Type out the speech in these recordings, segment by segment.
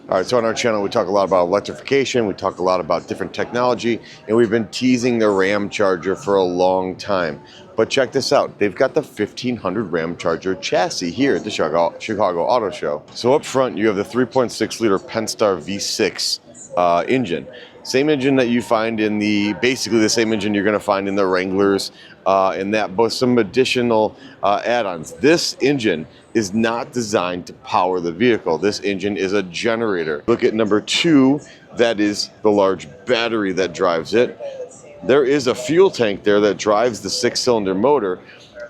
All right, so on our channel, we talk a lot about electrification, we talk a lot about different technology, and we've been teasing the Ramcharger for a long time. But check this out, they've got the 1500 Ramcharger chassis here at the Chicago Auto Show. So up front, you have the 3.6 liter Pentastar V6 engine. Same engine that you find in basically the same engine you're gonna find in the Wranglers, and that, but some additional add-ons. This engine is not designed to power the vehicle. This engine is a generator. Look at number 2, that is the large battery that drives it. There is a fuel tank there that drives the 6-cylinder motor,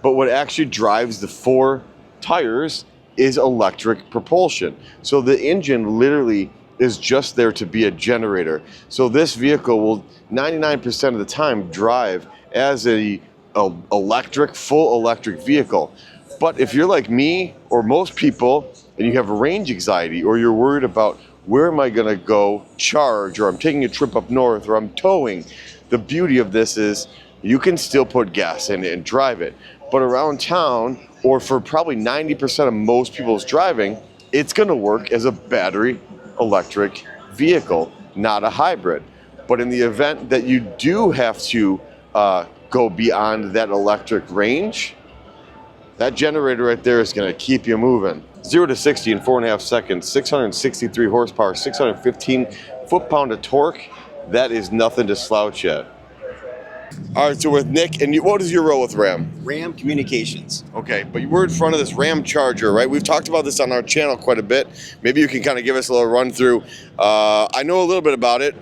but what actually drives the 4 tires is electric propulsion. So the engine literally is just there to be a generator. So this vehicle will 99% of the time drive as a full electric vehicle. But if you're like me or most people and you have range anxiety, or you're worried about where am I gonna go charge, or I'm taking a trip up north, or I'm towing, the beauty of this is you can still put gas in it and drive it. But around town, or for probably 90% of most people's driving, it's gonna work as a battery electric vehicle, not a hybrid. But in the event that you do have to go beyond that electric range, that generator right there is gonna keep you moving. 0 to 60 in 4.5 seconds, 663 horsepower, 615 foot-pound of torque. That is nothing to slouch at. All right, so with Nick, and what is your role with Ram? Ram Communications. Okay, but you were in front of this Ramcharger, right? We've talked about this on our channel quite a bit. Maybe you can kind of give us a little run through. I know a little bit about it.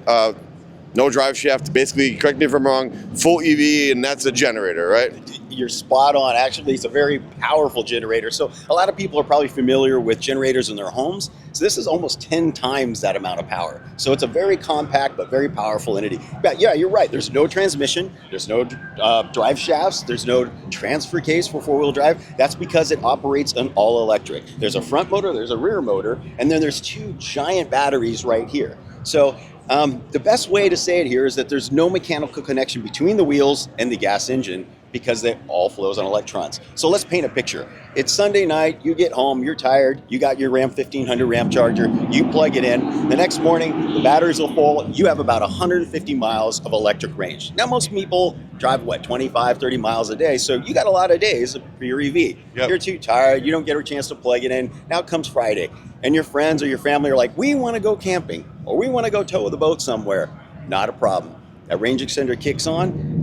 No drive shaft, basically, correct me if I'm wrong, full EV, and that's a generator, right? You're spot on. Actually, it's a very powerful generator. So a lot of people are probably familiar with generators in their homes. So this is almost 10 times that amount of power. So it's a very compact but very powerful entity. But yeah, you're right. There's no transmission. There's no drive shafts. There's no transfer case for four-wheel drive. That's because it operates on all electric. There's a front motor, there's a rear motor, and then there's 2 giant batteries right here. So the best way to say it here is that there's no mechanical connection between the wheels and the gas engine, because it all flows on electrons. So let's paint a picture. It's Sunday night, you get home, you're tired, you got your Ram 1500 Ramcharger, you plug it in. The next morning, the batteries will full, you have about 150 miles of electric range. Now most people drive, 25, 30 miles a day, so you got a lot of days for your EV. Yep. You're too tired, you don't get a chance to plug it in. Now comes Friday, and your friends or your family are like, we wanna go camping, or we wanna go tow the boat somewhere. Not a problem. That range extender kicks on,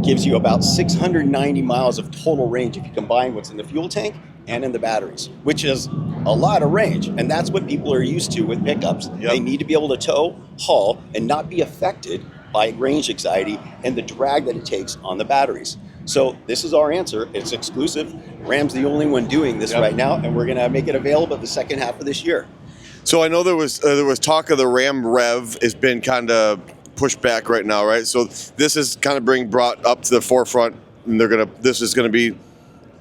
gives you about 690 miles of total range if you combine what's in the fuel tank and in the batteries, which is a lot of range. And that's what people are used to with pickups. Yep. They need to be able to tow, haul, and not be affected by range anxiety and the drag that it takes on the batteries. So this is our answer. It's exclusive. Ram's the only one doing this right now, and we're gonna make it available the second half of this year. So I know there was talk of the Ram REV has been kind of pushed back right now, right? So this is kind of being brought up to the forefront, and this is gonna be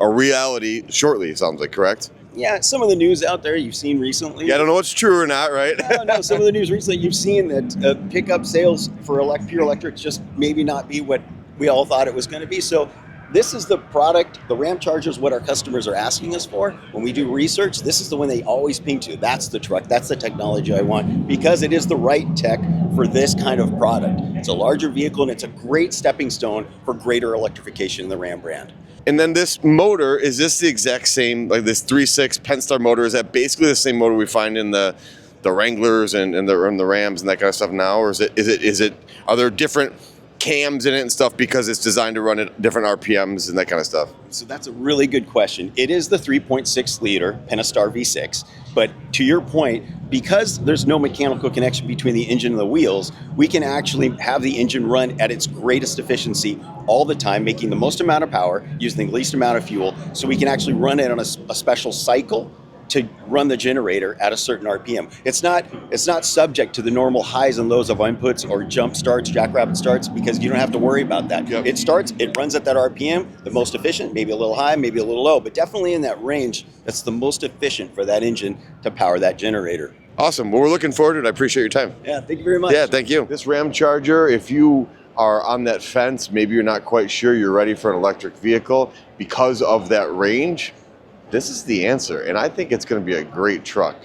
a reality shortly, it sounds like, correct? Yeah, some of the news out there you've seen recently. Yeah, I don't know what's true or not, right? No, some of the news recently you've seen that pickup sales for pure electrics just maybe not be what we all thought it was gonna be. So this is the product, the Ramcharger is what our customers are asking us for. When we do research, this is the one they always ping to. That's the truck, that's the technology I want, because it is the right tech for this kind of product. It's a larger vehicle, and it's a great stepping stone for greater electrification in the Ram brand. And then this motor, is this the exact same, like this 3.6 Pentastar motor, is that basically the same motor we find in the Wranglers and the Rams and that kind of stuff now? Or is it, are there different cams in it and stuff because it's designed to run at different RPMs and that kind of stuff? So that's a really good question. It is the 3.6 liter Pentastar V6, but to your point, because there's no mechanical connection between the engine and the wheels, we can actually have the engine run at its greatest efficiency all the time, making the most amount of power, using the least amount of fuel, so we can actually run it on a special cycle to run the generator at a certain RPM. It's not subject to the normal highs and lows of inputs or jump starts, jackrabbit starts, because you don't have to worry about that. Yep. It starts, it runs at that RPM, the most efficient, maybe a little high, maybe a little low, but definitely in that range, that's the most efficient for that engine to power that generator. Awesome. Well, we're looking forward to it. I appreciate your time. Yeah, thank you very much. Yeah, thank you. This Ramcharger, if you are on that fence, maybe you're not quite sure you're ready for an electric vehicle because of that range, this is the answer, and I think it's going to be a great truck.